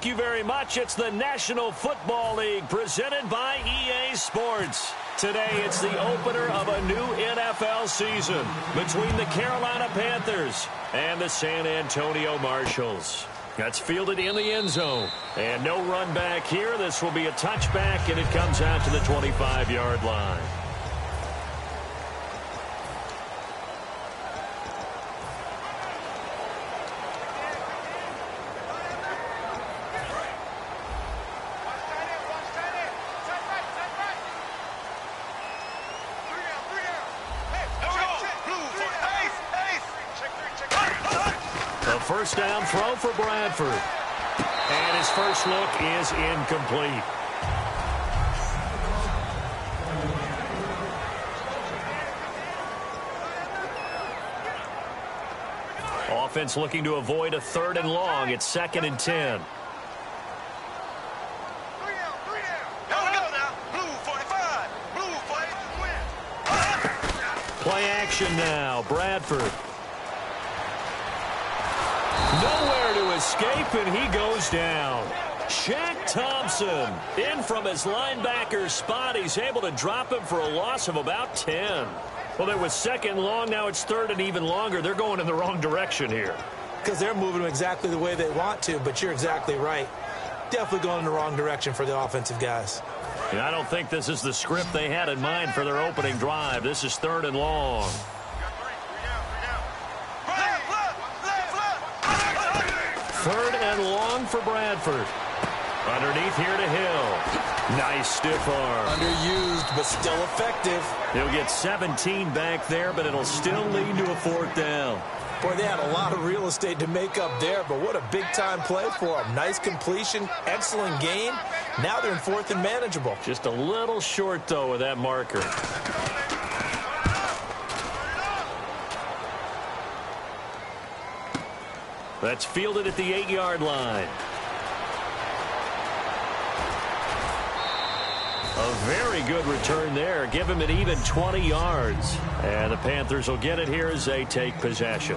you very much. It's the National Football League presented by EA Sports. Today, it's the opener of a new NFL season between the Carolina Panthers and the San Antonio Marshalls. That's fielded in the end zone. And no run back here. This will be a touchback, and it comes out to the 25-yard line. First down throw for Bradford. And his first look is incomplete. Offense looking to avoid a 3rd and long. It's 2nd and 10. Play action now. Bradford. Nowhere to escape, and he goes down. Shaq Thompson in from his linebacker spot. He's able to drop him for a loss of about 10. Well, it was 2nd long. Now it's 3rd and even longer. They're going in the wrong direction here. Because they're moving exactly the way they want to, but you're exactly right. Definitely going in the wrong direction for the offensive guys. And I don't think this is the script they had in mind for their opening drive. This is 3rd and long. 3rd and long for Bradford. Underneath here to Hill. Nice stiff arm. Underused, but still effective. He'll get 17 back there, but it'll still lead to a 4th down. Boy, they had a lot of real estate to make up there, but what a big-time play for them. Nice completion, excellent gain. Now they're in 4th and manageable. Just a little short, though, with that marker. That's fielded at the 8-yard line. A very good return there. Give him an even 20 yards. And the Panthers will get it here as they take possession.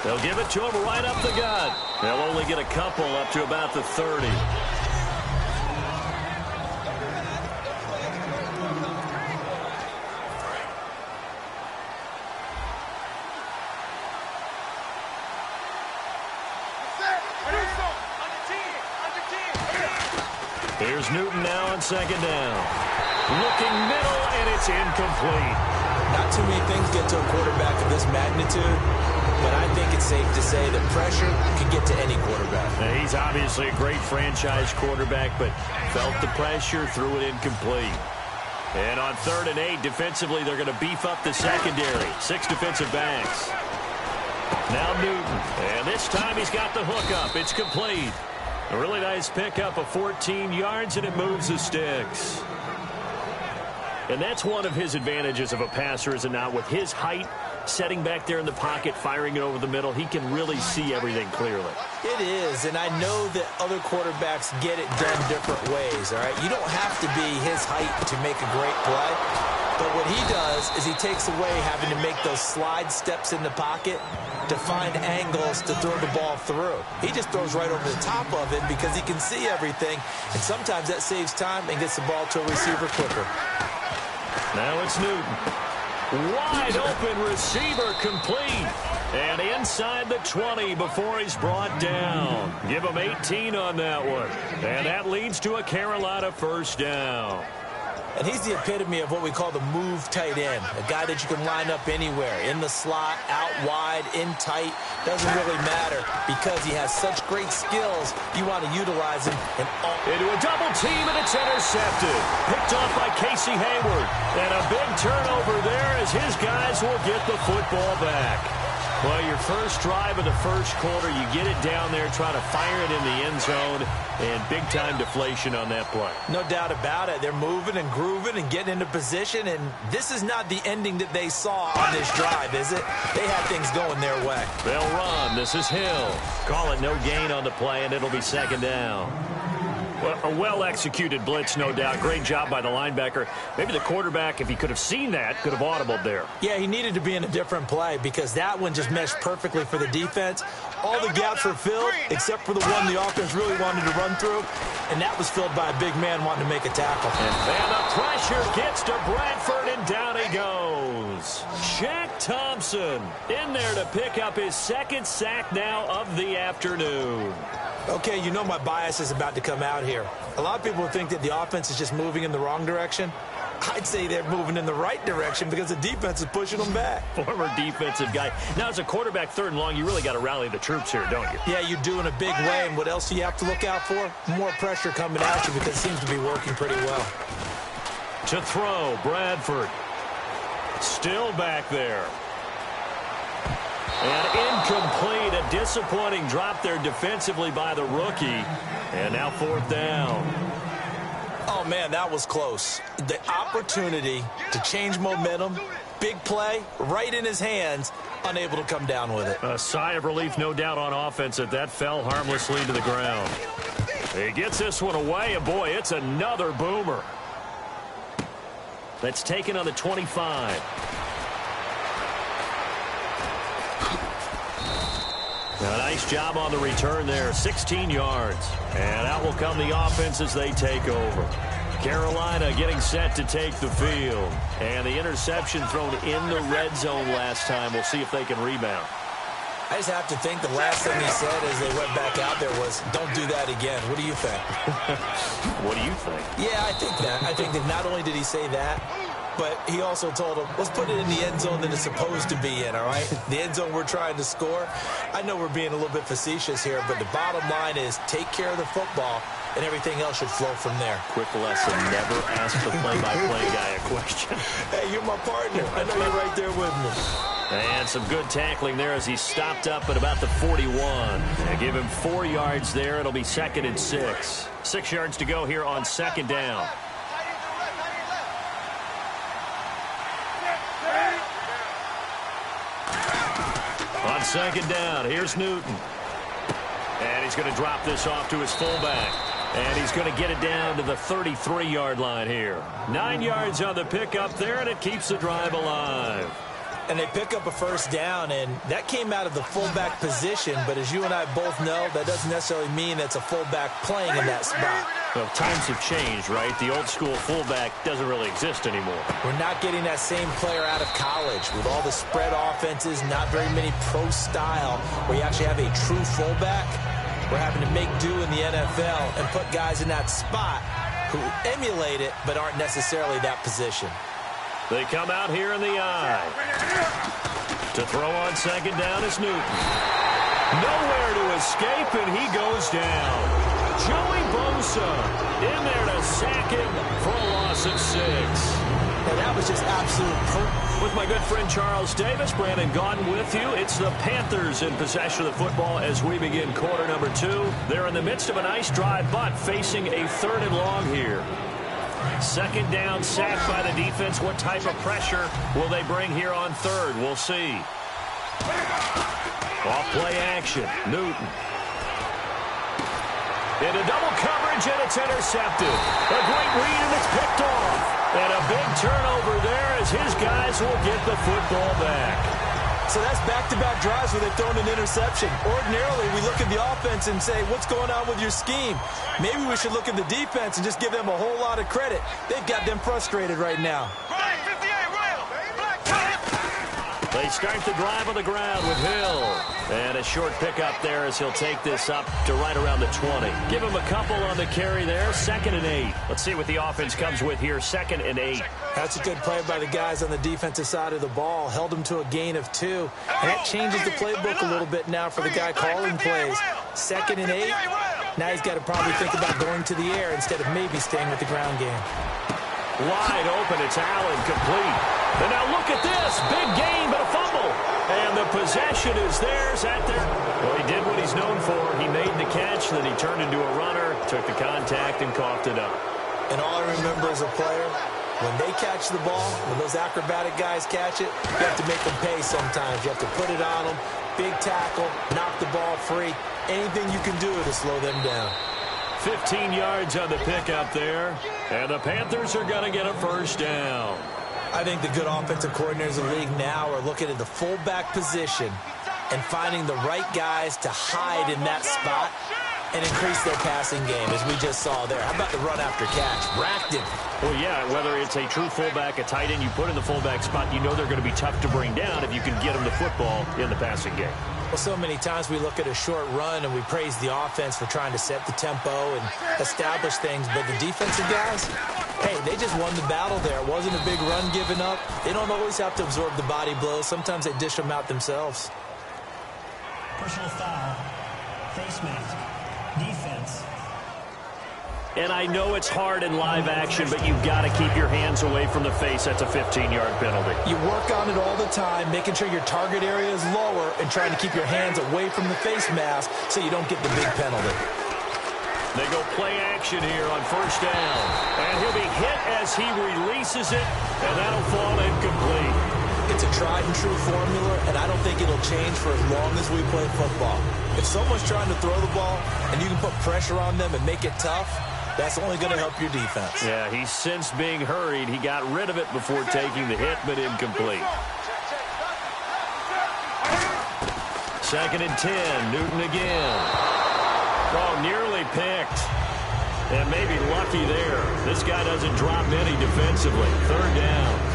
They'll give it to him right up the gut. They'll only get a couple up to about the 30. Here's Newton now on 2nd down. Looking middle, and it's incomplete. Not too many things get to a quarterback of this magnitude, but I think it's safe to say that pressure can get to any quarterback. Now, he's obviously a great franchise quarterback, but felt the pressure, threw it incomplete. And on 3rd and 8, defensively, they're going to beef up the secondary. 6 defensive backs. Now Newton, and this time he's got the hook up. It's complete. A really nice pickup of 14 yards, and it moves the sticks. And that's one of his advantages of a passer, is it not? With his height, setting back there in the pocket, firing it over the middle, he can really see everything clearly. It is, and I know that other quarterbacks get it done different ways, all right? You don't have to be his height to make a great play. But what he does is he takes away having to make those slide steps in the pocket to find angles to throw the ball through. He just throws right over the top of it because he can see everything, and sometimes that saves time and gets the ball to a receiver quicker. Now it's Newton. Wide open receiver, complete. And inside the 20 before he's brought down. Give him 18 on that one. And that leads to a Carolina 1st down. And he's the epitome of what we call the move tight end, a guy that you can line up anywhere, in the slot, out wide, in tight, doesn't really matter because he has such great skills. You want to utilize him in all. Into a double team, and it's intercepted. Picked off by Casey Hayward. And a big turnover there as his guys will get the football back. Well, your first drive of the first quarter, you get it down there, try to fire it in the end zone, and big-time deflation on that play. No doubt about it. They're moving and grooving and getting into position, and this is not the ending that they saw on this drive, is it? They had things going their way. They'll run. This is Hill. Call it no gain on the play, and it'll be 2nd down. Well, a well-executed blitz, no doubt. Great job by the linebacker. Maybe the quarterback, if he could have seen that, could have audibled there. Yeah, he needed to be in a different play because that one just meshed perfectly for the defense. All the gaps were filled except for the one the offense really wanted to run through, and that was filled by a big man wanting to make a tackle. And the pressure gets to Bradford, and down he goes. Shaq Thompson in there to pick up his second sack now of the afternoon. Okay, you know my bias is about to come out here. A lot of people think that the offense is just moving in the wrong direction. I'd say they're moving in the right direction because the defense is pushing them back. Former defensive guy. Now, as a quarterback, 3rd and long, you really got to rally the troops here, don't you? Yeah, you do in a big way. And what else do you have to look out for? More pressure coming at you because it seems to be working pretty well. To throw, Bradford. Still back there. And incomplete, a disappointing drop there defensively by the rookie. And now 4th down. Oh, man, that was close. The opportunity to change momentum, big play, right in his hands, unable to come down with it. A sigh of relief, no doubt, on offense that fell harmlessly to the ground. He gets this one away, and boy, it's another boomer. That's taken on the 25. A nice job on the return there, 16 yards. And out will come the offense as they take over. Carolina getting set to take the field. And the interception thrown in the red zone last time. We'll see if they can rebound. I just have to think the last thing he said as they went back out there was, don't do that again. What do you think? What do you think? Yeah, I think that. I think that not only did he say that, but he also told him, let's put it in the end zone that it's supposed to be in, all right? The end zone we're trying to score. I know we're being a little bit facetious here, but the bottom line is take care of the football, and everything else should flow from there. Quick lesson, never ask the play-by-play guy a question. Hey, you're my partner. I know you're right there with me. And some good tackling there as he stopped up at about the 41. They give him 4 yards there. It'll be 2nd and 6. 6 yards to go here on 2nd down. On 2nd down, here's Newton. And he's going to drop this off to his fullback. And he's going to get it down to the 33-yard line here. 9 yards on the pickup there, and it keeps the drive alive. And they pick up a 1st down, and that came out of the fullback position. But as you and I both know, that doesn't necessarily mean that's a fullback playing in that spot. Well, times have changed, right? The old-school fullback doesn't really exist anymore. We're not getting that same player out of college with all the spread offenses, not very many pro style, where you actually have a true fullback. We're having to make do in the NFL and put guys in that spot who emulate it but aren't necessarily that position. They come out here in the eye. To throw on 2nd down is Newton. Nowhere to escape, and he goes down. Joey Bosa in there to sack him for a loss of 6. And that was just absolute perfect. With my good friend Charles Davis, Brandon Gaudin with you. It's the Panthers in possession of the football as we begin quarter number 2. They're in the midst of a nice drive, but facing a 3rd and long here. 2nd down, sacked by the defense. What type of pressure will they bring here on 3rd? We'll see. Off play action. Newton. Into double coverage, and it's intercepted. A great read, and it's picked off. And a big turnover there as his guys will get the football back. So that's back-to-back drives where they've thrown an interception. Ordinarily, we look at the offense and say, what's going on with your scheme? Maybe we should look at the defense and just give them a whole lot of credit. They've got them frustrated right now. They start the drive on the ground with Hill. And a short pickup there as he'll take this up to right around the 20. Give him a couple on the carry there. 2nd and 8. Let's see what the offense comes with here. 2nd and 8. That's a good play by the guys on the defensive side of the ball. Held them to a gain of 2. And that changes the playbook a little bit now for the guy calling plays. 2nd and 8. Now he's got to probably think about going to the air instead of maybe staying with the ground game. Wide open. It's Allen, complete. And now look at this. Big gain, but a fumble. And the possession is theirs at their... Well, he did what he's known for. He made the catch, then he turned into a runner, took the contact, and coughed it up. And all I remember as a player, when they catch the ball, when those acrobatic guys catch it, you have to make them pay sometimes. You have to put it on them. Big tackle, knock the ball free. Anything you can do to slow them down. 15 yards on the pickup there. And the Panthers are going to get a first down. I think the good offensive coordinators in the league now are looking at the fullback position and finding the right guys to hide in that spot and increase their passing game, as we just saw there. How about the run after catch? Racked him. Well, yeah, whether it's a true fullback, a tight end you put in the fullback spot, you know they're going to be tough to bring down if you can get them the football in the passing game. Well, so many times we look at a short run and we praise the offense for trying to set the tempo and establish things, but the defensive guys, hey, they just won the battle there. It wasn't a big run given up. They don't always have to absorb the body blows. Sometimes they dish them out themselves. Personal foul, face mask, defense. And I know it's hard in live action, but you've got to keep your hands away from the face. That's a 15-yard penalty. You work on it all the time, making sure your target area is lower and trying to keep your hands away from the face mask so you don't get the big penalty. They go play action here on first down. And he'll be hit as he releases it, and that'll fall incomplete. It's a tried-and-true formula, and I don't think it'll change for as long as we play football. If someone's trying to throw the ball and you can put pressure on them and make it tough, that's only going to help your defense. Yeah, he's since being hurried. He got rid of it before taking the hit, but incomplete. 2nd and 10, Newton again. Oh, nearly picked. And maybe lucky there. This guy doesn't drop many defensively. 3rd down.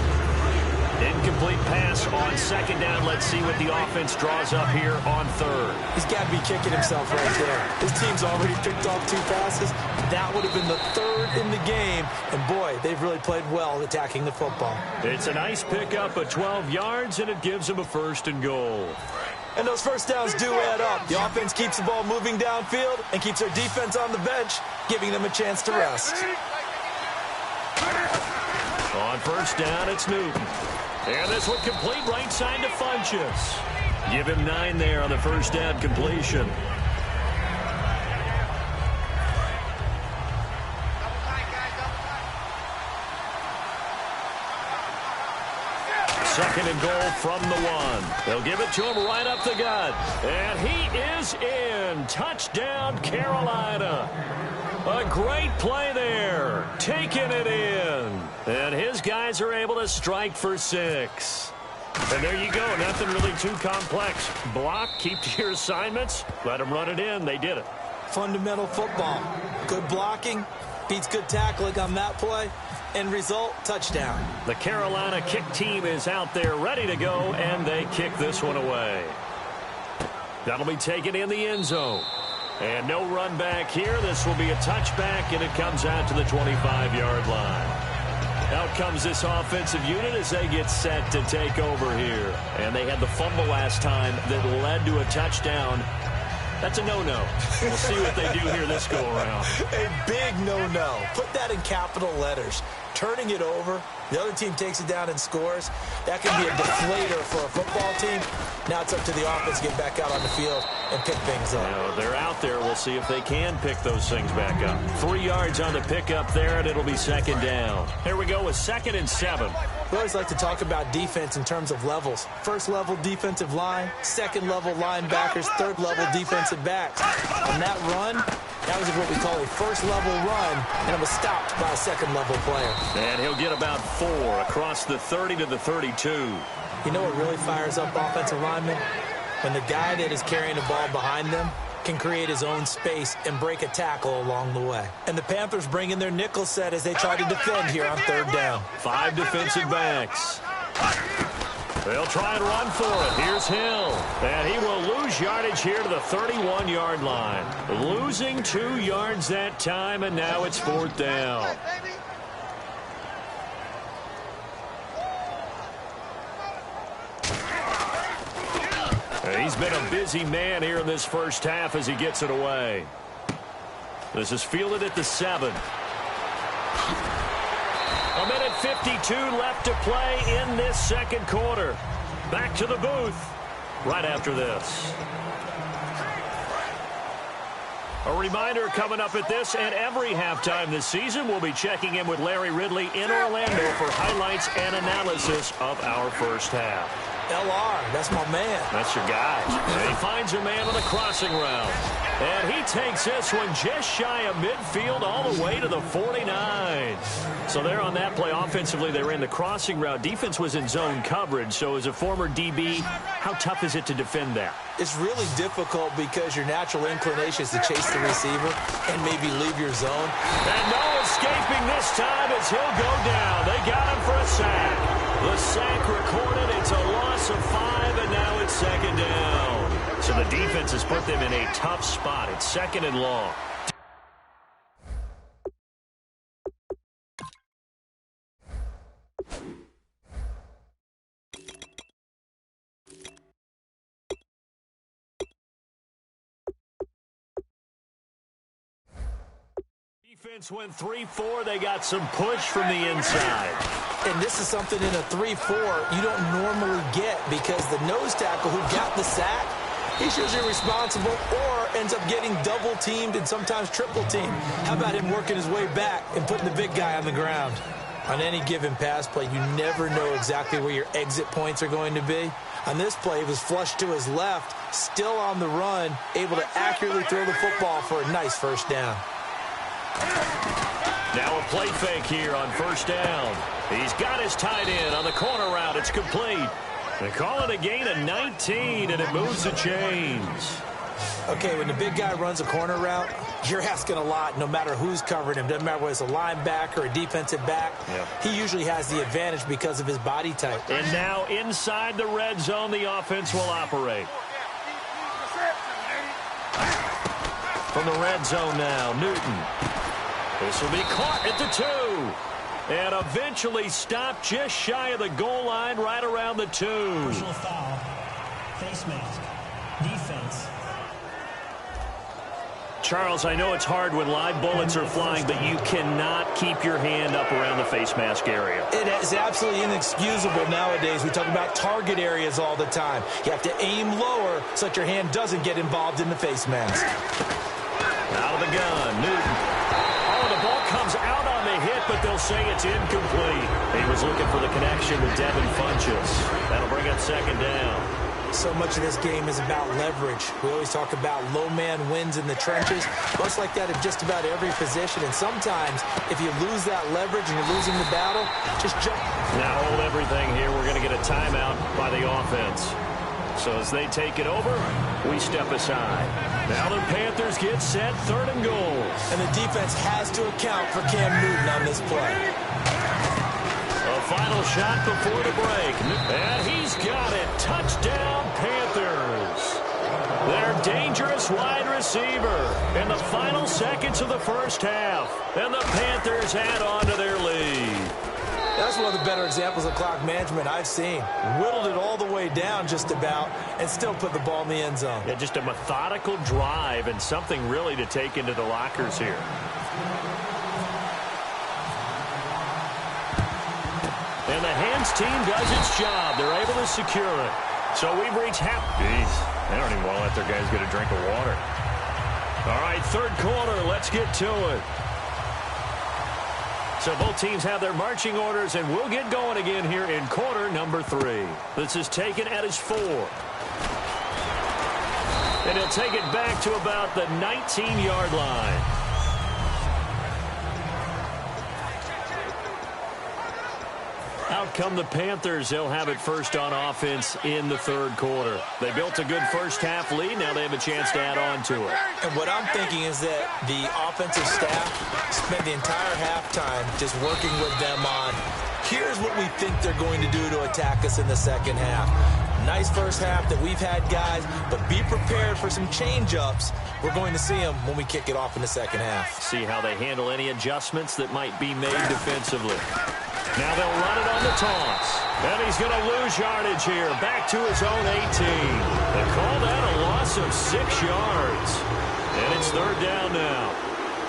Incomplete pass on 2nd down. Let's see what the offense draws up here on 3rd. He's got to be kicking himself right there. His team's already picked off 2 passes. That would have been the 3rd in the game. And, boy, they've really played well attacking the football. It's a nice pickup of 12 yards, and it gives them a 1st and goal. And those first downs do add up. The offense keeps the ball moving downfield and keeps their defense on the bench, giving them a chance to rest. On first down, it's Newton. And this one complete right side to Funchess. Give him 9 there on the first down completion. Second and goal from the 1. They'll give it to him right up the gut. And he is in. Touchdown, Carolina. A great play there. Taking it in. And his guys are able to strike for 6. And there you go. Nothing really too complex. Block, keep to your assignments. Let them run it in. They did it. Fundamental football. Good blocking. Beats good tackling on that play. End result, touchdown. The Carolina kick team is out there ready to go, and they kick this one away. That'll be taken in the end zone. And no run back here. This will be a touchback, and it comes out to the 25-yard line. Out comes this offensive unit as they get set to take over here. And they had the fumble last time that led to a touchdown. That's a no-no. We'll see what they do here this go-around. A big no-no. Put that in capital letters. Turning it over, the other team takes it down and scores. That can be a deflator for a football team. Now it's up to the offense to get back out on the field and pick things up. You know, they're out there. We'll see if they can pick those things back up. 3 yards on the pickup there, and it'll be 2nd down. Here we go with 2nd and 7. We always like to talk about defense in terms of levels. First level defensive line, second level linebackers, third level defensive backs. On that run, that was what we call a first level run, and it was stopped by a second level player. And he'll get about 4 across the 30 to the 32. You know what really fires up offensive linemen? When the guy that is carrying the ball behind them can create his own space and break a tackle along the way. And the Panthers bring in their nickel set as they try to defend here on 3rd down. 5 defensive backs. They'll try and run for it. Here's Hill. And he will lose yardage here to the 31-yard line. Losing 2 yards that time, and now it's 4th down. He's been a busy man here in this first half as he gets it away. This is fielded at the 7. A minute 52 left to play in this second quarter. Back to the booth right after this. A reminder coming up at this and every halftime this season, we'll be checking in with Larry Ridley in Orlando for highlights and analysis of our first half. LR, that's my man. That's your guy. And he finds your man on the crossing route. And he takes this one just shy of midfield all the way to the 49. So there on that play, offensively, they ran the crossing route. Defense was in zone coverage. So as a former DB, how tough is it to defend that? It's really difficult because your natural inclination is to chase the receiver and maybe leave your zone. And no escaping this time as he'll go down. They got him for a sack. The sack recorded. It's a loss of 5, and now it's second down. So the defense has put them in a tough spot. It's second and long. Defense went 3-4. They got some push from the inside. And this is something in a 3-4 you don't normally get because the nose tackle who got the sack, he's usually responsible or ends up getting double-teamed and sometimes triple-teamed. How about him working his way back and putting the big guy on the ground? On any given pass play, you never know exactly where your exit points are going to be. On this play, he was flushed to his left, still on the run, able to accurately throw the football for a nice first down. Now a play fake here on first down. He's got his tight end on the corner route. It's complete. They call it a gain of 19, and it moves the chains. Okay, when the big guy runs a corner route, you're asking a lot no matter who's covering him. Doesn't matter whether it's a linebacker or a defensive back. Yep. He usually has the advantage because of his body type. And now inside the red zone, the offense will operate. From the red zone now, Newton. This will be caught at the 2. And eventually stopped just shy of the goal line right around the 2. Personal foul. Face mask. Defense. Charles, I know it's hard when live bullets are flying, but you cannot keep your hand up around the face mask area. It is absolutely inexcusable nowadays. We talk about target areas all the time. You have to aim lower so that your hand doesn't get involved in the face mask. Out of the gun, Newton. Oh, the ball comes out on the hit, but they'll say it's incomplete. He was looking for the connection with Devin Funchess. That'll bring up second down. So much of this game is about leverage. We always talk about low man wins in the trenches. Well, it's like that in just about every position. And sometimes, if you lose that leverage and you're losing the battle, just jump. Now hold everything here. We're going to get a timeout by the offense. So as they take it over, we step aside. Now the Panthers get set, third and goal. And the defense has to account for Cam Newton on this play. A final shot before the break. And he's got it. Touchdown, Panthers. Their dangerous wide receiver in the final seconds of the first half. And the Panthers add on to their lead. That's one of the better examples of clock management I've seen. Whittled it all the way down just about and still put the ball in the end zone. Yeah, just a methodical drive and something really to take into the lockers here. And the hands team does its job. They're able to secure it. So we've reached half. Jeez, they don't even want to let their guys get a drink of water. All right, third quarter. Let's get to it. So both teams have their marching orders, and we'll get going again here in quarter number 3. This is taken at his 4. And he'll take it back to about the 19-yard line. Out come the Panthers. They'll have it first on offense in the third quarter. They built a good first half lead. Now they have a chance to add on to it. And what I'm thinking is that the offensive staff spent the entire halftime just working with them on, here's what we think they're going to do to attack us in the second half. Nice first half that we've had, guys, but be prepared for some change-ups. We're going to see them when we kick it off in the second half. See how they handle any adjustments that might be made defensively. Now they'll run it on the toss. And he's going to lose yardage here. Back to his own 18. They call that a loss of 6 yards. And it's third down now.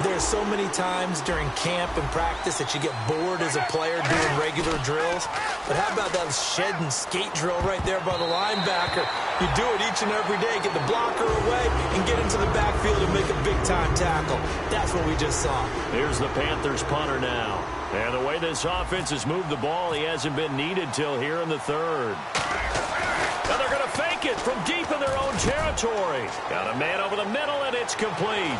There's so many times during camp and practice that you get bored as a player doing regular drills. But how about that shed and skate drill right there by the linebacker? You do it each and every day. Get the blocker away and get into the backfield and make a big-time tackle. That's what we just saw. Here's the Panthers punter now. And the way this offense has moved the ball, he hasn't been needed till here in the third. territory. Got a man over the middle, and it's complete.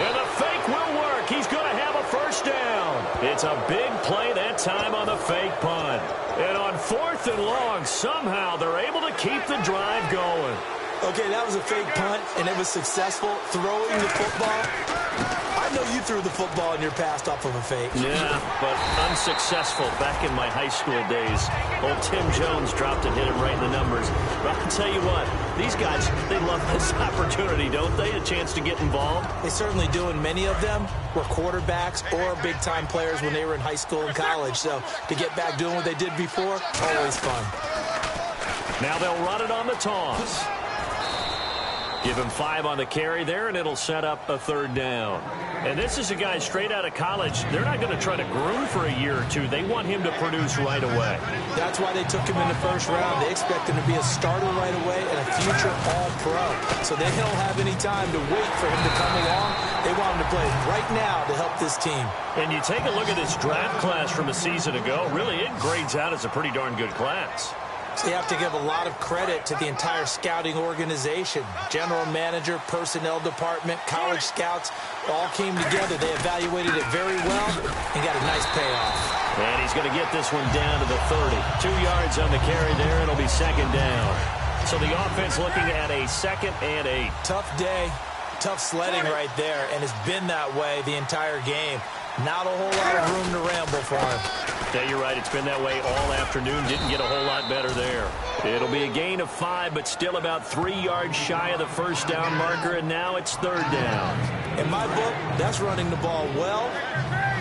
And the fake will work. He's going to have a first down. It's a big play that time on the fake punt. And on 4th and long, somehow they're able to keep the drive going. Okay, that was a fake punt, and it was successful throwing the football. I know you threw the football and you're passed off of a fake. Yeah, but unsuccessful back in my high school days. Old Tim Jones dropped and hit him right in the numbers. But I'll tell you what, these guys, they love this opportunity, don't they? A chance to get involved. They certainly do, and many of them were quarterbacks or big-time players when they were in high school and college. So to get back doing what they did before, always fun. Now they'll run it on the toss. Give him 5 on the carry there, and it'll set up a 3rd down. And this is a guy straight out of college. They're not going to try to groom for a year or two. They want him to produce right away. That's why they took him in the 1st round. They expect him to be a starter right away and a future All-Pro. So they don't have any time to wait for him to come along. They want him to play right now to help this team. And you take a look at this draft class from a season ago. Really, it grades out as a pretty darn good class. So you have to give a lot of credit to the entire scouting organization. General manager, personnel department, college scouts all came together. They evaluated it very well and got a nice payoff. And he's going to get this one down to the 30. 2 yards on the carry there. It'll be 2nd down. So the offense looking at a 2nd and 8. Tough day, tough sledding right there, and it's been that way the entire game. Not a whole lot of room to ramble for him. Yeah, you're right. It's been that way all afternoon. Didn't get a whole lot better there. It'll be a gain of 5, but still about 3 yards shy of the 1st down marker, and now it's 3rd down. In my book, that's running the ball well,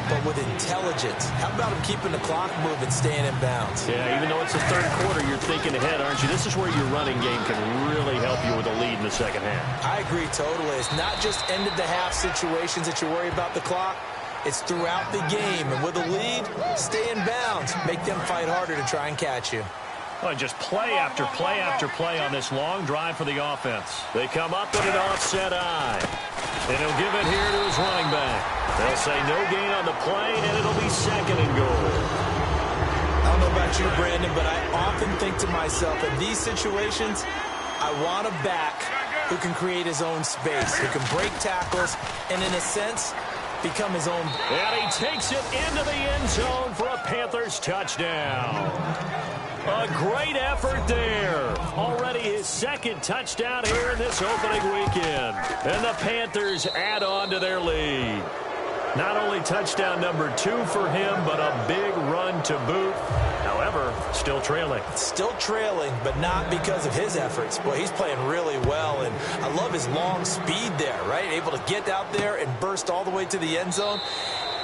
but with intelligence. How about him keeping the clock moving, staying in bounds? Yeah, even though it's the 3rd quarter, you're thinking ahead, aren't you? This is where your running game can really help you with a lead in the 2nd half. I agree totally. It's not just end-of-the-half situations that you worry about the clock. It's throughout the game. And with a lead, stay in bounds. Make them fight harder to try and catch you. Well, just play after play after play on this long drive for the offense. They come up with an offset eye. And he'll give it here to his running back. They'll say no gain on the play, and it'll be 2nd and goal. I don't know about you, Brandon, but I often think to myself, in these situations, I want a back who can create his own space, who can break tackles, and in a sense, become his own. And he takes it into the end zone for a Panthers touchdown. A great effort there. Already his 2nd touchdown here in this opening weekend. And the Panthers add on to their lead. Not only touchdown number 2 for him, but a big run to boot. However, still trailing. Still trailing, but not because of his efforts. Boy, he's playing really well, and I love his long speed there, right? Able to get out there and burst all the way to the end zone,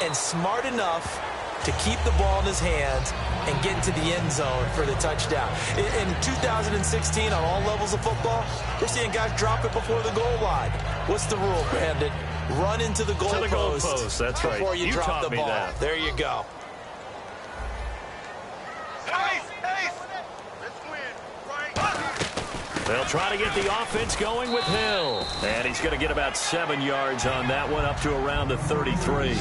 and smart enough to keep the ball in his hands and get into the end zone for the touchdown. In 2016, on all levels of football, we're seeing guys drop it before the goal line. What's the rule, Brandon? Run into the goal post. That's right. Before you drop the ball. That. There you go. They'll try to get the offense going with Hill. And he's going to get about 7 yards on that one, up to around the 33.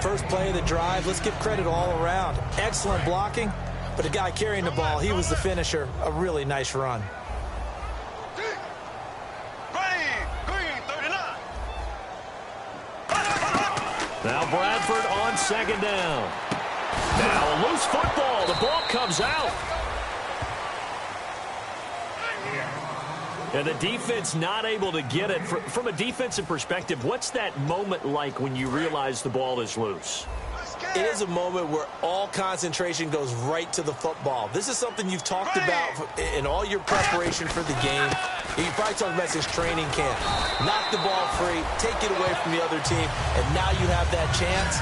First play of the drive, let's give credit all around. Excellent blocking, but the guy carrying the ball, he was the finisher. A really nice run. Now Bradford on 2nd down. Now a loose football. The ball comes out. And the defense not able to get it. From a defensive perspective, what's that moment like when you realize the ball is loose? It is a moment where all concentration goes right to the football. This is something you've talked about in all your preparation for the game. You probably talked about this training camp. Knock the ball free, take it away from the other team, and now you have that chance.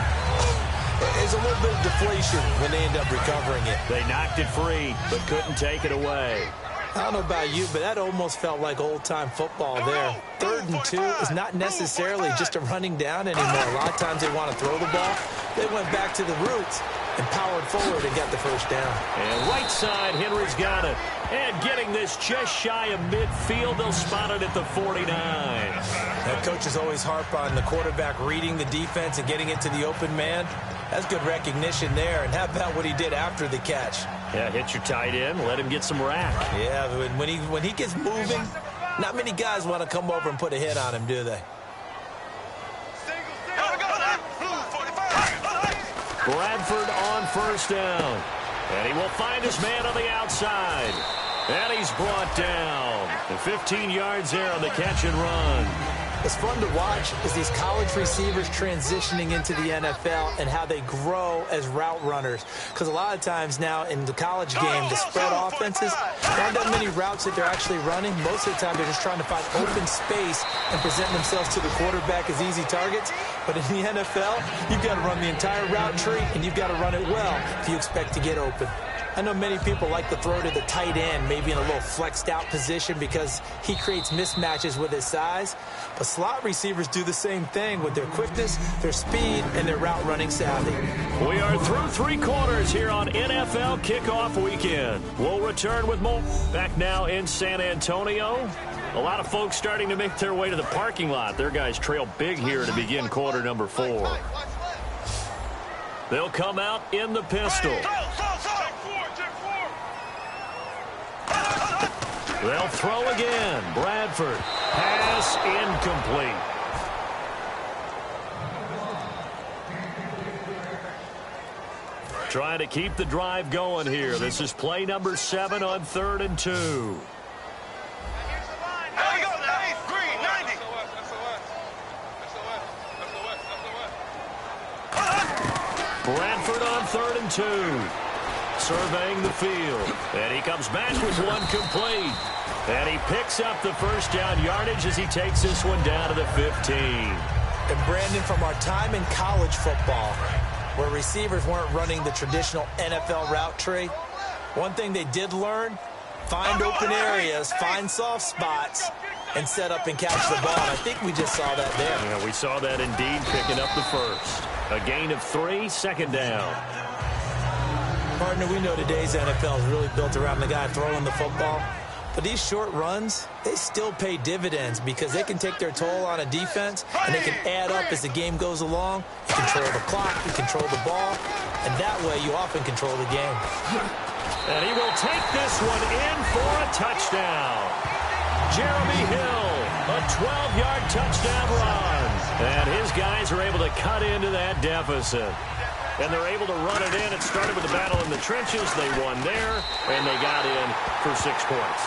There's a little bit of deflation when they end up recovering it. They knocked it free, but couldn't take it away. I don't know about you, but that almost felt like old-time football there. 3rd and 2 is not necessarily just a running down anymore. A lot of times they want to throw the ball. They went back to the roots and powered forward and got the first down. And right side, Henry's got it. And getting this just shy of midfield, they'll spot it at the 49. That coaches always harp on the quarterback reading the defense and getting it to the open man. That's good recognition there. And how about what he did after the catch? Yeah, hit your tight end, let him get some rack. Yeah, when he gets moving, not many guys want to come over and put a hit on him, do they? Bradford on first down. And he will find his man on the outside. And he's brought down. And 15 yards there on the catch and run. What's fun to watch is these college receivers transitioning into the NFL and how they grow as route runners. Because a lot of times now in the college game, the spread offenses, there aren't that many routes that they're actually running. Most of the time, they're just trying to find open space and present themselves to the quarterback as easy targets. But in the NFL, you've got to run the entire route tree, and you've got to run it well if you expect to get open. I know many people like to throw to the tight end, maybe in a little flexed out position because he creates mismatches with his size. But slot receivers do the same thing with their quickness, their speed, and their route running savvy. We are through 3 quarters here on NFL Kickoff Weekend. We'll return with more. Back now in San Antonio. A lot of folks starting to make their way to the parking lot. Their guys trail big here to begin quarter number 4. They'll come out in the pistol. They'll throw again. Bradford. Pass incomplete. Trying to keep the drive going here. This is play number 7 on 3rd and 2. Bradford on 3rd and 2. Surveying the field. And he comes back with one complete. And he picks up the first down yardage as he takes this one down to the 15. And Brandon, from our time in college football, where receivers weren't running the traditional NFL route tree, one thing they did learn, find open areas, find soft spots, and set up and catch the ball. And I think we just saw that there. Yeah, we saw that indeed, picking up the first. A gain of 3, second down. Partner, we know today's NFL is really built around the guy throwing the football. But these short runs, they still pay dividends because they can take their toll on a defense and they can add up as the game goes along. You control the clock, you control the ball, and that way you often control the game. And he will take this one in for a touchdown. Jeremy Hill, a 12-yard touchdown run. And his guys are able to cut into that deficit. And they're able to run it in. It started with the battle in the trenches. They won there, and they got in for 6 points.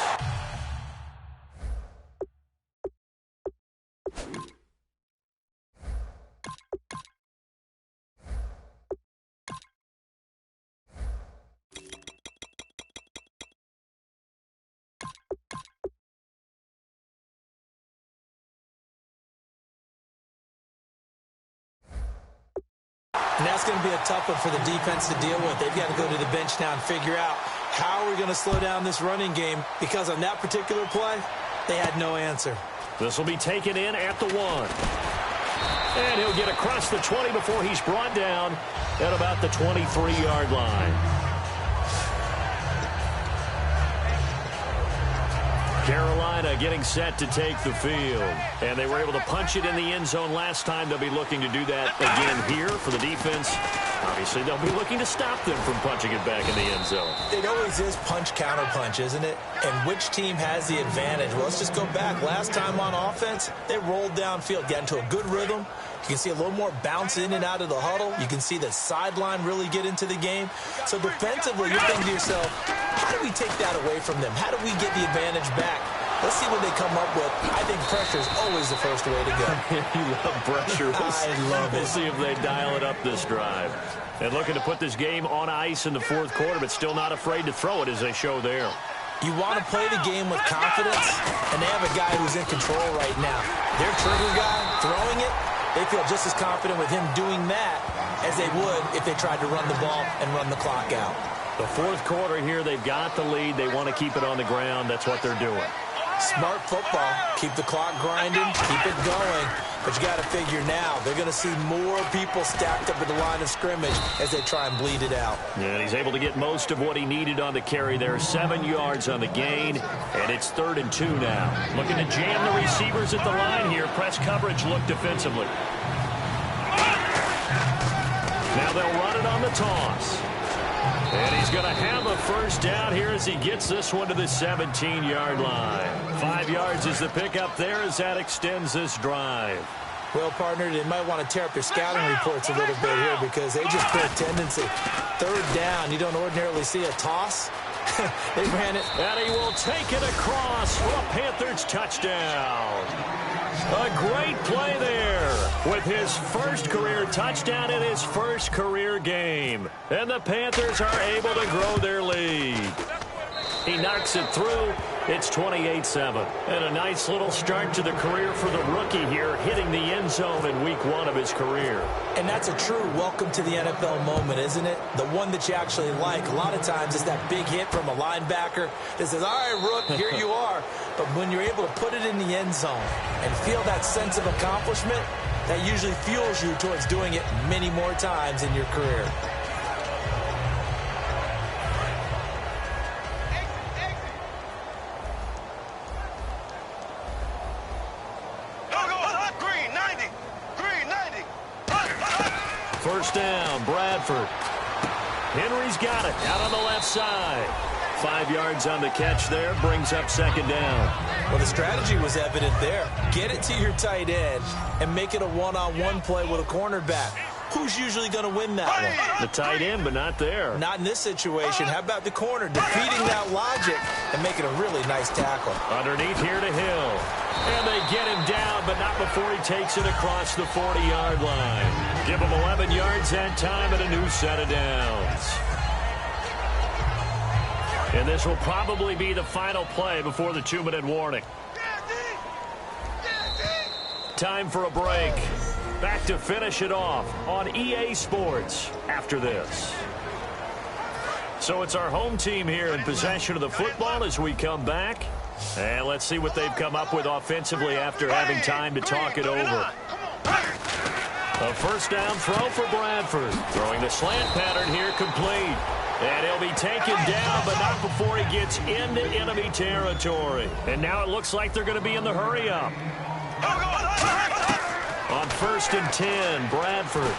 And that's going to be a tough one for the defense to deal with. They've got to go to the bench now and figure out how are we going to slow down this running game, because on that particular play, they had no answer. This will be taken in at the 1. And he'll get across the 20 before he's brought down at about the 23-yard line. Carolina getting set to take the field. And they were able to punch it in the end zone last time. They'll be looking to do that again here for the defense. Obviously, they'll be looking to stop them from punching it back in the end zone. It always is punch-counter-punch, isn't it? And which team has the advantage? Well, let's just go back. Last time on offense, they rolled downfield, got into a good rhythm. You can see a little more bounce in and out of the huddle. You can see the sideline really get into the game. So defensively, you're thinking to yourself, how do we take that away from them? How do we get the advantage back? Let's see what they come up with. I think pressure is always the first way to go. You love pressure. I love it. We'll see if they dial it up this drive. And looking to put this game on ice in the 4th quarter, but still not afraid to throw it as they show there. You want to play the game with confidence, and they have a guy who's in control right now. Their trigger guy throwing it, they feel just as confident with him doing that as they would if they tried to run the ball and run the clock out. The 4th quarter here, they've got the lead. They want to keep it on the ground. That's what they're doing. Smart football. Keep the clock grinding. Keep it going. But you got to figure now, they're going to see more people stacked up at the line of scrimmage as they try and bleed it out. Yeah, he's able to get most of what he needed on the carry there. 7 yards on the gain, and it's 3rd and 2 now. Looking to jam the receivers at the line here. Press coverage look defensively. Now they'll run it on the toss. And he's going to have a first down here as he gets this one to the 17-yard line. 5 yards is the pickup there as that extends this drive. Well, partner, they might want to tear up their scouting reports a little bit here because they just put a tendency. Third down, you don't ordinarily see a toss. They ran it. And he will take it across for a Panthers touchdown. A great play there with his first career touchdown in his first career game. And the Panthers are able to grow their lead. He knocks it through. It's 28-7. And a nice little start to the career for the rookie here, hitting the end zone in week 1 of his career. And that's a true welcome to the NFL moment, isn't it? The one that you actually like. A lot of times it's that big hit from a linebacker that says, all right, Rook, here you are. But when you're able to put it in the end zone and feel that sense of accomplishment, that usually fuels you towards doing it many more times in your career. First down, Bradford. Henry's got it out on the left side. 5 yards on the catch there, brings up second down. Well, the strategy was evident there. Get it to your tight end and make it a one-on-one play with a cornerback. Who's usually going to win that one? The tight end, but not there. Not in this situation. How about the corner defeating that logic and making a really nice tackle? Underneath here to Hill. And they get him down, but not before he takes it across the 40-yard line. Give him 11 yards that time and a new set of downs. And this will probably be the final play before the 2-minute warning. Time for a break. Back to finish it off on EA Sports after this. So it's our home team here in possession of the football as we come back. And let's see what they've come up with offensively after having time to talk it over. A first down throw for Bradford. Throwing the slant pattern here complete. And he'll be taken down, but not before he gets into enemy territory. And now it looks like they're going to be in the hurry-up. On 1st and 10, Bradford.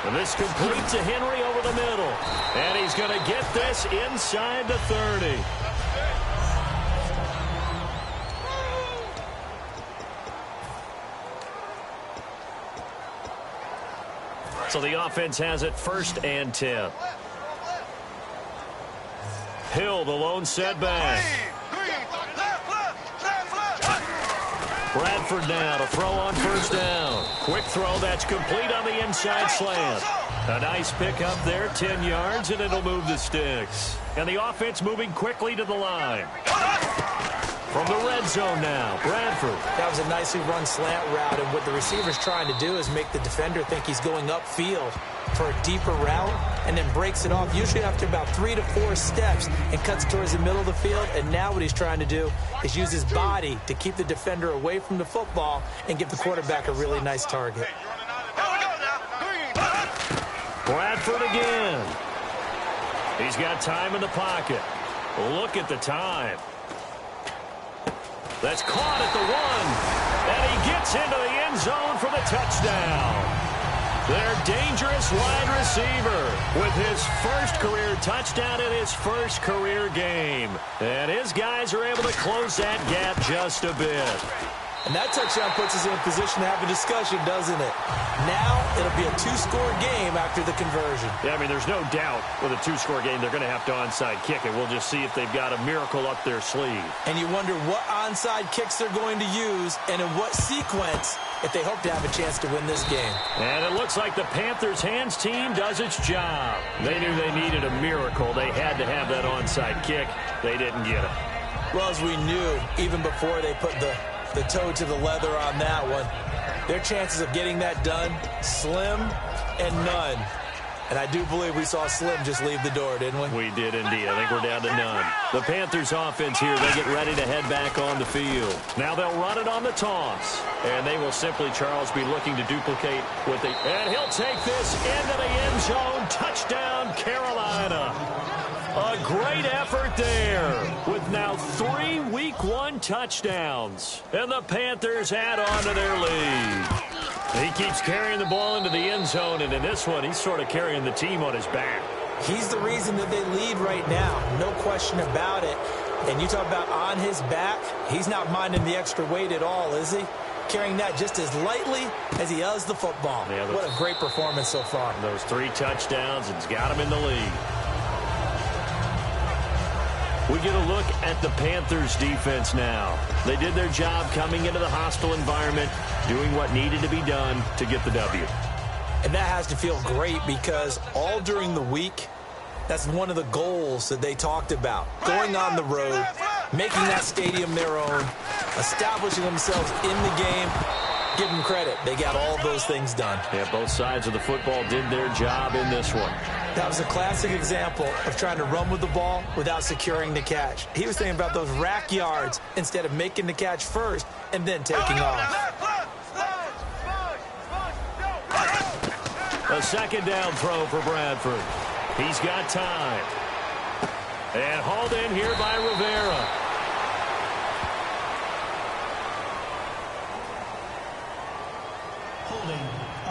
And this complete to Henry over the middle. And he's going to get this inside the 30. So the offense has it 1st and 10. Hill, the lone setback. Bradford now to throw on 1st down. Quick throw that's complete on the inside slant. A nice pickup there, 10 yards, and it'll move the sticks. And the offense moving quickly to the line. From the red zone now, Bradford. That was a nicely run slant route, and what the receiver's trying to do is make the defender think he's going upfield for a deeper route, and then breaks it off, usually after about 3 to 4 steps, and cuts towards the middle of the field. And now what he's trying to do is use his body to keep the defender away from the football and give the quarterback a really nice target. Bradford again. He's got time in the pocket. Look at the time. That's caught at the 1. And he gets into the end zone for the touchdown. Their dangerous wide receiver with his first career touchdown in his first career game. And his guys are able to close that gap just a bit. And that touchdown puts us in a position to have a discussion, doesn't it? Now it'll be a 2-score game after the conversion. Yeah, I mean, there's no doubt with a 2-score game they're going to have to onside kick it. We'll just see if they've got a miracle up their sleeve. And you wonder what onside kicks they're going to use and in what sequence if they hope to have a chance to win this game. And it looks like the Panthers' hands team does its job. They knew they needed a miracle. They had to have that onside kick. They didn't get it. Well, as we knew, even before they put the toe to the leather on that one, their chances of getting that done, slim and none. And I do believe we saw Slim just leave the door, didn't we? We did indeed. I think we're down to none. The Panthers offense here, they get ready to head back on the field. Now they'll run it on the toss. And they will simply, Charles, be looking to duplicate what they... And he'll take this into the end zone. Touchdown, Carolina. A great effort there with now 3 Week 1 touchdowns. And the Panthers add on to their lead. He keeps carrying the ball into the end zone, and in this one, he's sort of carrying the team on his back. He's the reason that they lead right now. No question about it. And you talk about on his back, he's not minding the extra weight at all, is he? Carrying that just as lightly as he does the football. Yeah, what a great performance so far. Those 3 touchdowns, it's got him in the lead. We get a look at the Panthers defense now. They did their job coming into the hostile environment, doing what needed to be done to get the W. And that has to feel great because all during the week, that's one of the goals that they talked about. Going on the road, making that stadium their own, establishing themselves in the game. Give them credit. They got all those things done. Yeah, both sides of the football did their job in this one. That was a classic example of trying to run with the ball without securing the catch. He was thinking about those rack yards instead of making the catch first and then taking off. A second down throw for Bradford. He's got time. And hauled in here by Rivera. Holding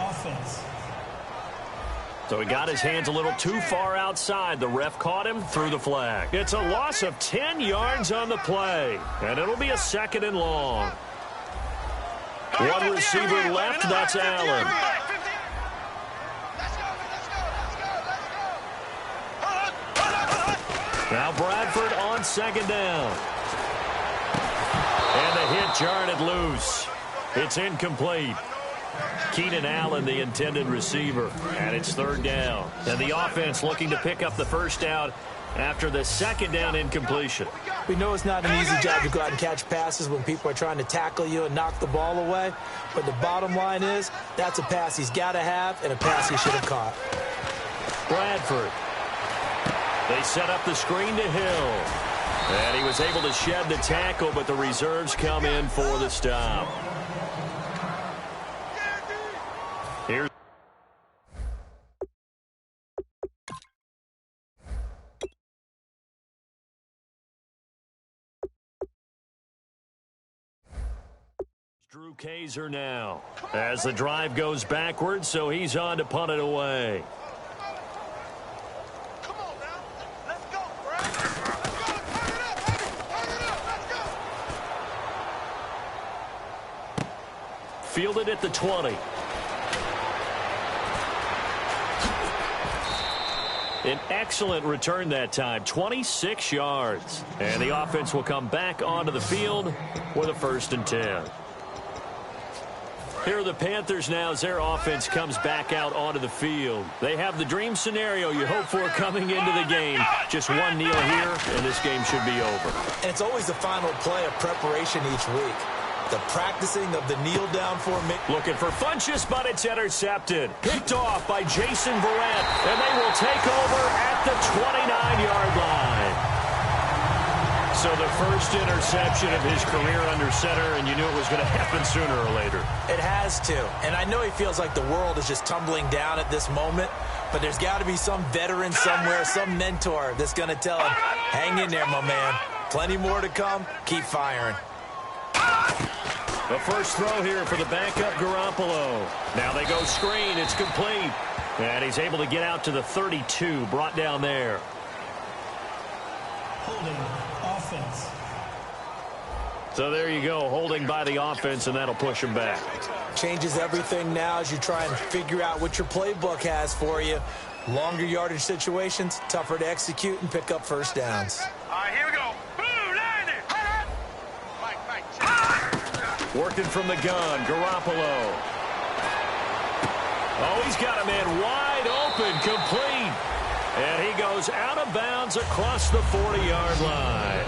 offense. So he got his hands a little too far outside. The ref caught him, threw the flag. It's a loss of 10 yards on the play, and it'll be a 2nd and long. One receiver left, that's Allen. Now Bradford on 2nd down. And the hit jarred it loose. It's incomplete. Keenan Allen, the intended receiver, and it's 3rd down. And the offense looking to pick up the 1st down after the 2nd down incompletion. We know it's not an easy job to go out and catch passes when people are trying to tackle you and knock the ball away. But the bottom line is, that's a pass he's got to have and a pass he should have caught. Bradford. They set up the screen to Hill. And he was able to shed the tackle, but the reserves come in for the stop. Here's Drew Kaiser now as the drive goes backwards, so he's on to punt it away. Fielded at the 20. An excellent return that time, 26 yards. And the offense will come back onto the field with a 1st and 10. Here are the Panthers now as their offense comes back out onto the field. They have the dream scenario you hope for coming into the game. Just one kneel here, and this game should be over. And it's always the final play of preparation each week. The practicing of the kneel-down formation. Looking for Funchess, but it's intercepted. Picked off by Jason Verrett, and they will take over at the 29-yard line. So the first interception of his career under center, and you knew it was going to happen sooner or later. It has to. And I know he feels like the world is just tumbling down at this moment, but there's got to be some veteran somewhere, some mentor that's going to tell him, hang in there, my man. Plenty more to come. Keep firing. The first throw here for the backup Garoppolo. Now they go screen. It's complete. And he's able to get out to the 32, brought down there. Holding offense. So there you go, holding by the offense, and that'll push him back. Changes everything now as you try and figure out what your playbook has for you. Longer yardage situations, tougher to execute and pick up 1st downs. All right, here we go. Working from the gun, Garoppolo. Oh, he's got a man wide open, complete. And he goes out of bounds across the 40-yard line.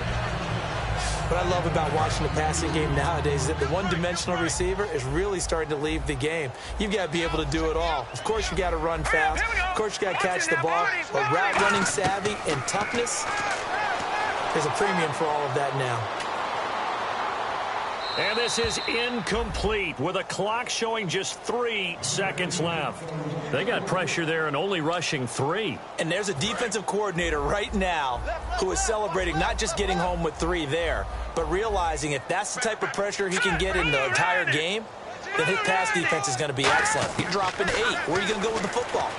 What I love about watching the passing game nowadays is that the one-dimensional receiver is really starting to leave the game. You've got to be able to do it all. Of course, you got to run fast. Of course, you got to catch the ball. But route running savvy and toughness, there's a premium for all of that now. And this is incomplete with a clock showing just 3 seconds left. They got pressure there and only rushing 3. And there's a defensive coordinator right now who is celebrating not just getting home with 3 there, but realizing if that's the type of pressure he can get in the entire game, then his pass defense is going to be excellent. You're dropping 8. Where are you going to go with the football?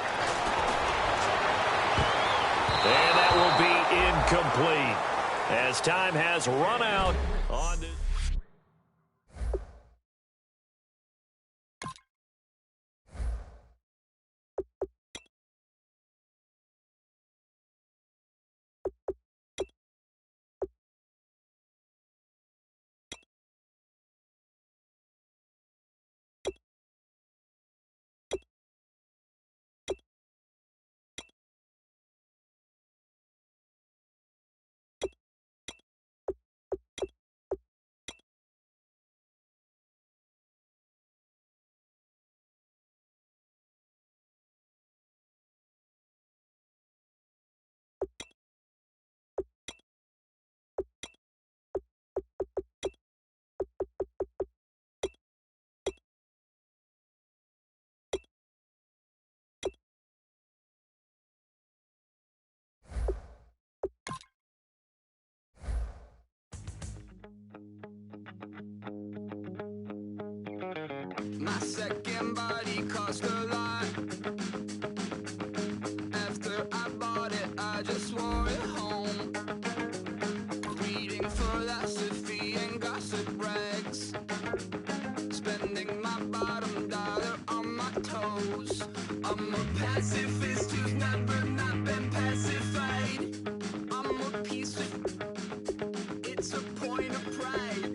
And that will be incomplete as time has run out on this. My second body cost a lot. After I bought it, I just wore it home. Reading philosophy and gossip rags. Spending my bottom dollar on my toes. I'm a pacifist who's never not been pacified. I'm a piece of... It's a point of pride.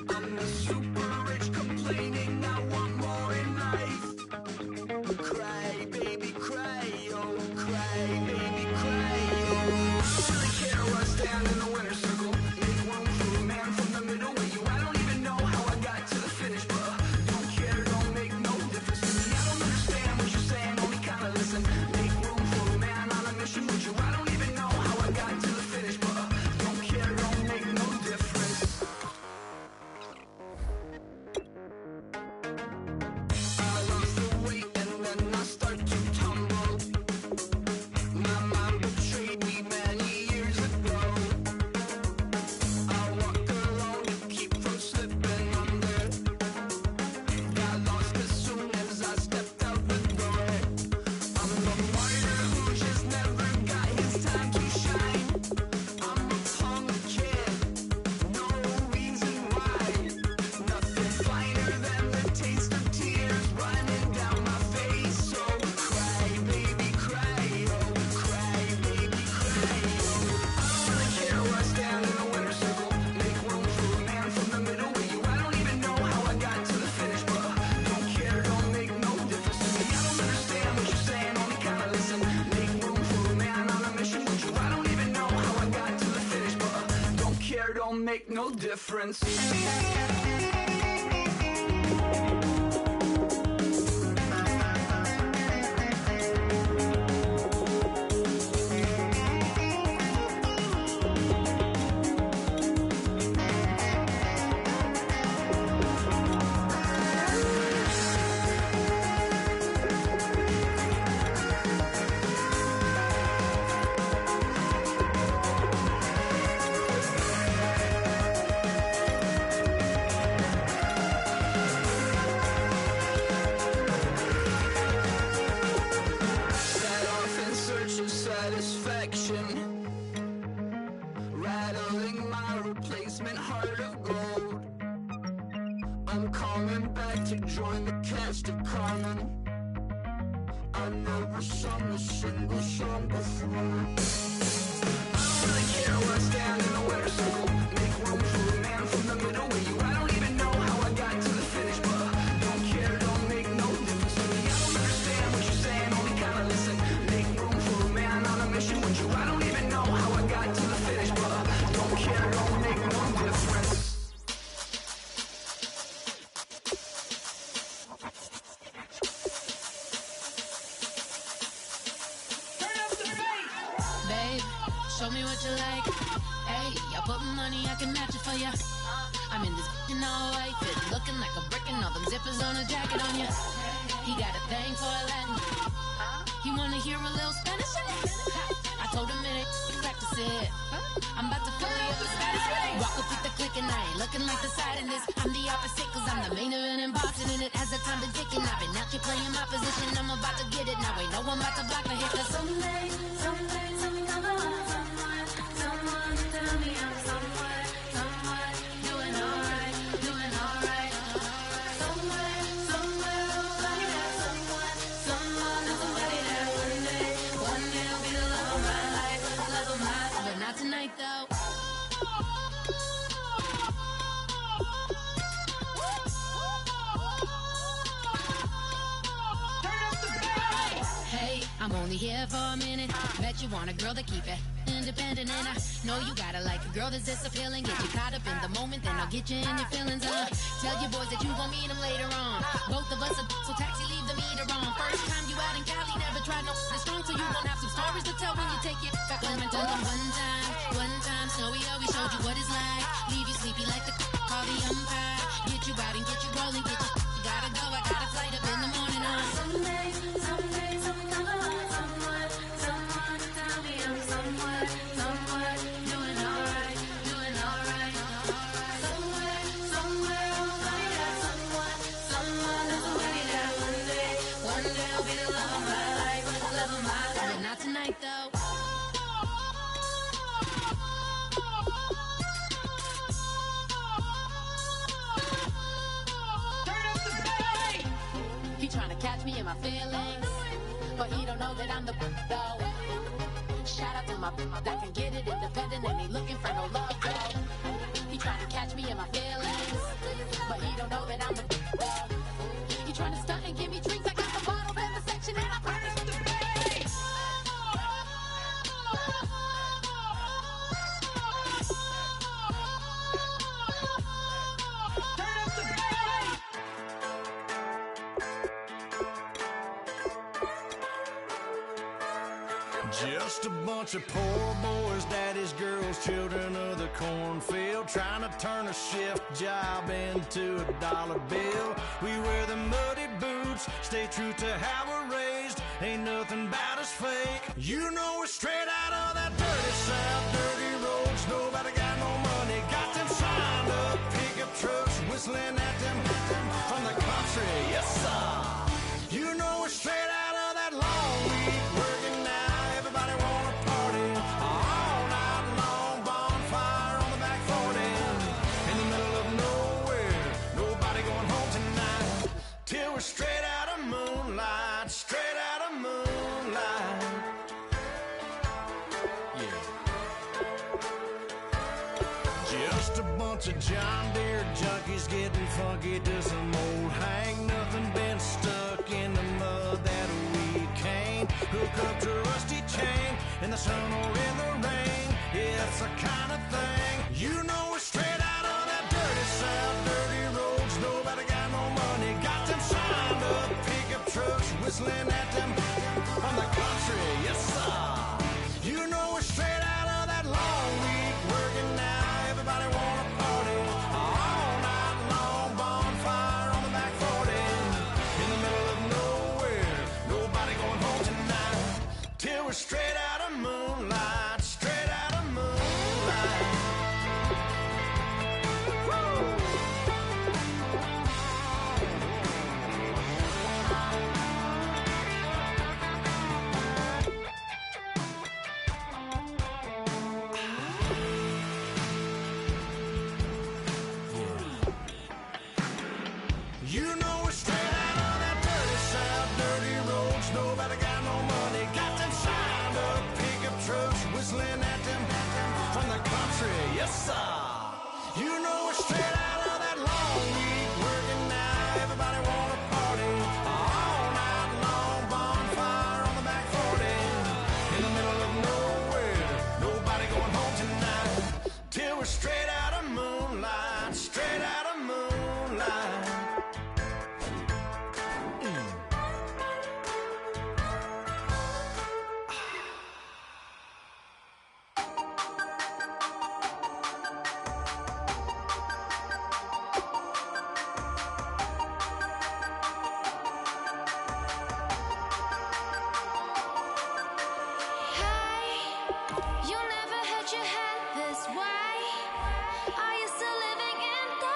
I'm the super rich complaining I want more in life. Cry, baby, cry, oh, cry, baby, cry, oh. I don't really care where I stand in the winner's circle. Make room for a man from the middle with you. I don't even know how I got to the finish, but don't care, don't make no difference to me. I don't understand what you're saying, only kinda listen. Make room for a man on a mission with you. I don't even know how I got to the finish, but don't care, don't make no difference. I lost the weight and then I start to tumble. My mind betrayed me many years ago. I walk alone to keep from slipping under. Got lost as soon as I stepped out the door. I'm the martyr who just never got his time to shine. I'm a punk kid, no reason why. Nothing finer than the taste of tears running down my face. So cry, baby, cry, oh, cry, baby, cry, oh. I don't really care where I stand in the winner's circle. Make room for a man from the middle with you. I don't even know how I got to the finish, but don't care, don't make no difference to me. I don't understand what you're saying, only kinda listen. Make room for a man on a mission with you. I don't even know how I got to the finish, but don't care, don't make no difference. Set off in search of satisfaction, rattling my replacement heart of gold. I'm coming back to join the cast of Carmen. I never sung a single song before. I don't really care where I stand in the winner's circle. Make room for a man from the middle with you. I don't even know how I got to the finish, but don't care, don't make no difference to me. I don't understand what you're saying, only kinda listen. Make room for a man on a mission with you. I don't even know how I got to the finish, but don't care, don't make no difference. Babe, show me what you like. Hey, I put money, I can match it for ya. I'm in this in all white fit, looking like a brick and all them zippers on a jacket on ya. He got a thing for a Latin. He wanna hear a little Spanish in it. I told him it ain't practice it. I'm about to fill you up with Spanish. Walk up with the click and I ain't looking like the side in this. I'm the opposite cause I'm the main event and boxing in it. As me here for a minute. Bet you want a girl to keep it independent, and I know you gotta like a girl that's this appealing. Get you caught up in the moment, then I'll get you in your feelings. Tell your boys that you gon' meet them later on. Both of us are so taxi, leave the meter on. First time you out in Cali, never tried no this strong, so you gon' have some stories to tell when you take it back home and tell them one time, Snowy always showed you what it's like. Leave you sleepy like the call the umpire. Get you out and get you rolling, get you gotta go. I got a flight up in the morning on Someday, someone come along, someone to tell me I'm somewhere, doing alright. Somewhere I'll find out someone that's waiting there one day I'll be the love of my life, but not tonight though. He trying to catch me in my feelings, but he don't know that I'm the though. Shout out to my that can get it independent and he looking for no love though. He trying to catch me in my feelings, but he don't know that I'm the though. He trying to stunt and give me drinks. I got the bottle in the section and I promise the bass. Just a bunch of poor boys, daddy's girls, children of the cornfield, trying to turn a shift job into a dollar bill. We wear the muddy boots, stay true to how we're raised. Ain't nothing about us fake. You know we're straight out of that dirty south, dirty roads. Nobody got no money, got them signed up pickup trucks, whistling at them from the country. Yes, sir. You know we're straight out of that long week working now. Everybody wanna party all night long, bonfire on the back 40 in the middle of nowhere. Nobody going home tonight till we're straight out of moonlight, straight out of moonlight. Yeah. Just a bunch of John Deere junkies getting funky to some old hang. Nothing been stuck in the mud that we can't hook up to a rusty chain in the sun or in the rain. Yeah, it's the kind of thing. You know we're straight out of that dirty south, dirty roads. Nobody got no money, got them signed up pickup trucks, whistling at them from the country. Yes, sir. You know we're straight out of that long week working now. Everybody wanna party all night long, bonfire on the back 40 in the middle of nowhere. Nobody going home tonight till we're straight out of moonlight, straight out of moonlight. Woo! You know we're straight out of that dirty south, dirty roads. Nobody got no money, got them signed up pickup trucks, whistling at them from the country. Yes, sir. You know we're straight out of that long week working now. Everybody wanna party all night long, bonfire on the back 40 in the middle of nowhere. Nobody going home tonight till we're straight out of moonlight, straight out of moonlight. You never had your head this way. Are you still living in the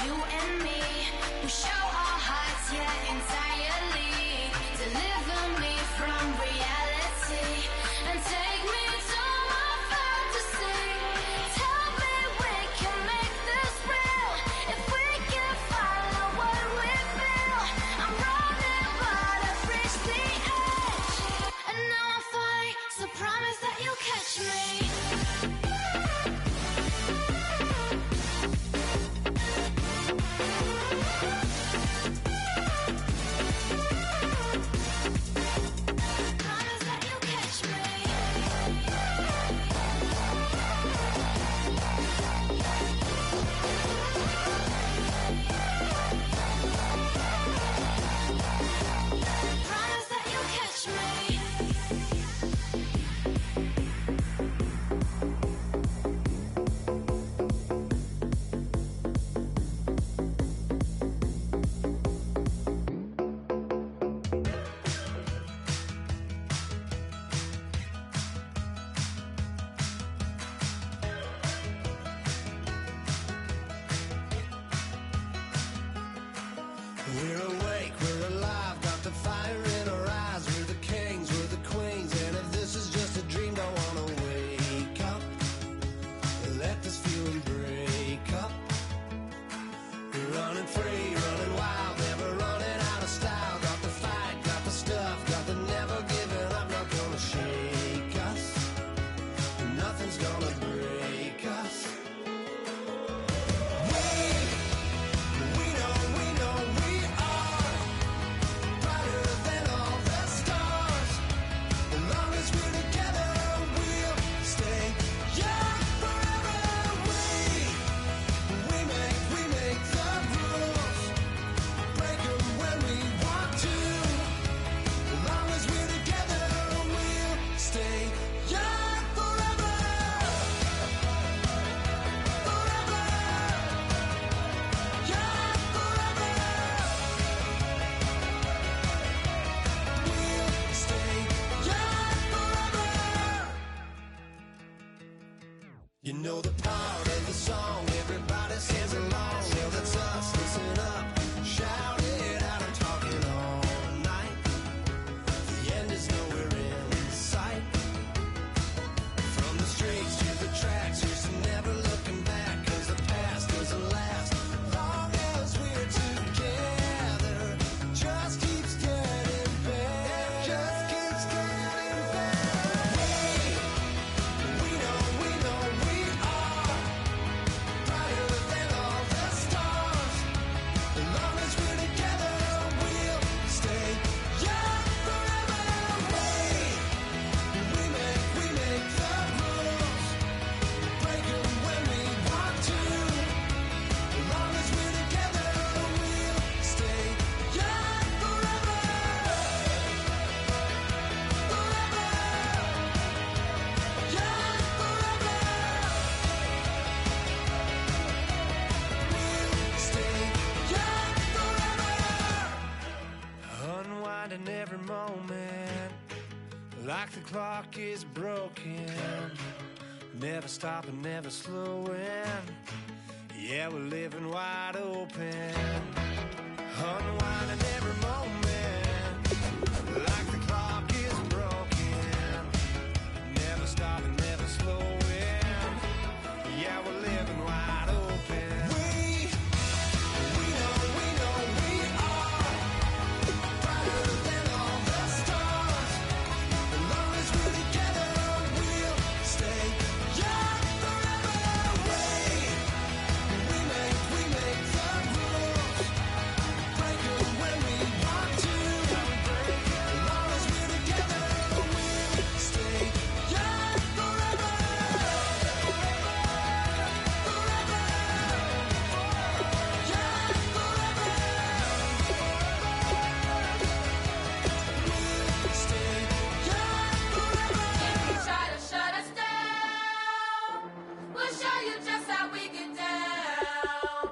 you and me. We show our hearts, yeah, entirely. Deliver me from reality and take me to my fantasy. Tell me we can make this real if we can follow what we feel. I'm running, but I've reached the edge, and now I'm falling. So promise that you'll catch me. Promise that you'll catch me. Promise that you'll catch me. We're awake, we're alive, got the fire in our eyes. We're the kings, we're the queens, and if this is just a dream, don't wanna wake up. Let this feeling break up. We're running free, running wild, never running out of style. Got the fight, got the stuff, got the never giving up. Not gonna shake us, nothing's gonna break us. We know we are brighter than all the stars. As long as we're together, we'll stay young forever. We make the rules, break 'em when we want to. As long as we're together, we'll stay young forever. Forever. Young forever. We'll stay young forever. You know the part of the song, everybody sings along. Well, that's us, listen up, shout it out. I'm talking all night. The end is nowhere in sight. From the streets to the tracks, here's to never looking back. 'Cause the past doesn't last long as we're together. Just keeps getting better. Just keeps getting better. We know we are brighter than all the stars. As long as we're together, we'll stay young forever. We make the rules, break 'em when we want to. As long as we're together, we'll stay young forever. Forever. Young forever. We'll stay young forever. Unwinding every moment, like the clock is broken. Never stopping, never slowing. Yeah, we're living wide open. Unwinding every moment, like the clock is broken. Never stopping, never slowing. Yeah, we're living wide open. We know we are brighter than all the stars. As long as we're together, we'll stay young forever. We make the rules, break 'em when we want to. As long as we're together, we'll stay young forever. Forever. Young forever. We'll stay young forever. You try to shut us down, we'll show you just how we get down.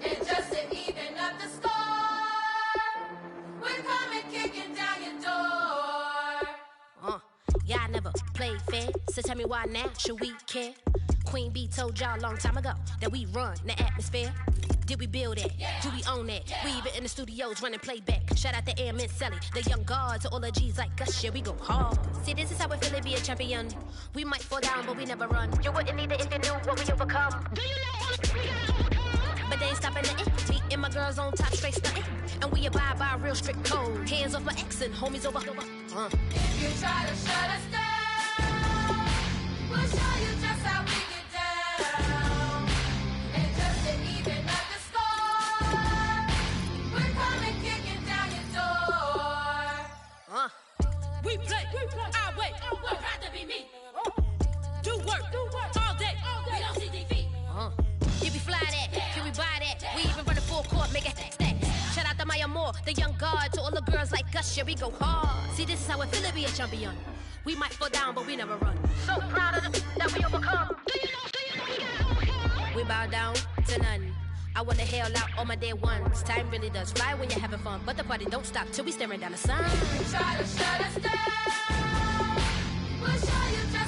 And just to even up the score, we're coming kicking down your door. Y'all never played fair, so tell me why now should we care? Queen B told y'all a long time ago that we run the atmosphere. Did we build it? Do we own it? We even in the studios running playback. Shout out to Am and Sally, the young guards, all the G's like us. Yeah, we go hard. See, this is how it feel to be a champion. We might fall down, but we never run. You wouldn't need it if you knew what we overcome. Do you know all the But they ain't stopping nothing. Me and my girls on top, straight stunting. And we abide by a real strict code. Hands off my ex and homies over. If you try to shut us down, we'll show you just how we get down. And just to even up the score, we're coming kicking down your door. We play our way. Would rather be me. Do work all day. We don't see defeat. Yeah, we fly that. Can we buy that? We even run a full court, make it stack. Shout out to Maya Moore, the young guard, to all the girls like us. Yeah, we go hard. See, this is how it feel to be a champion. We might fall down, but we never run. So proud of them that we overcome. Do you know we got overcome? We bow down to none. I wanna hail out all my day ones. Time really does fly when you're having fun, but the party don't stop till we staring down the sun. If you try to shut us down, we'll show you just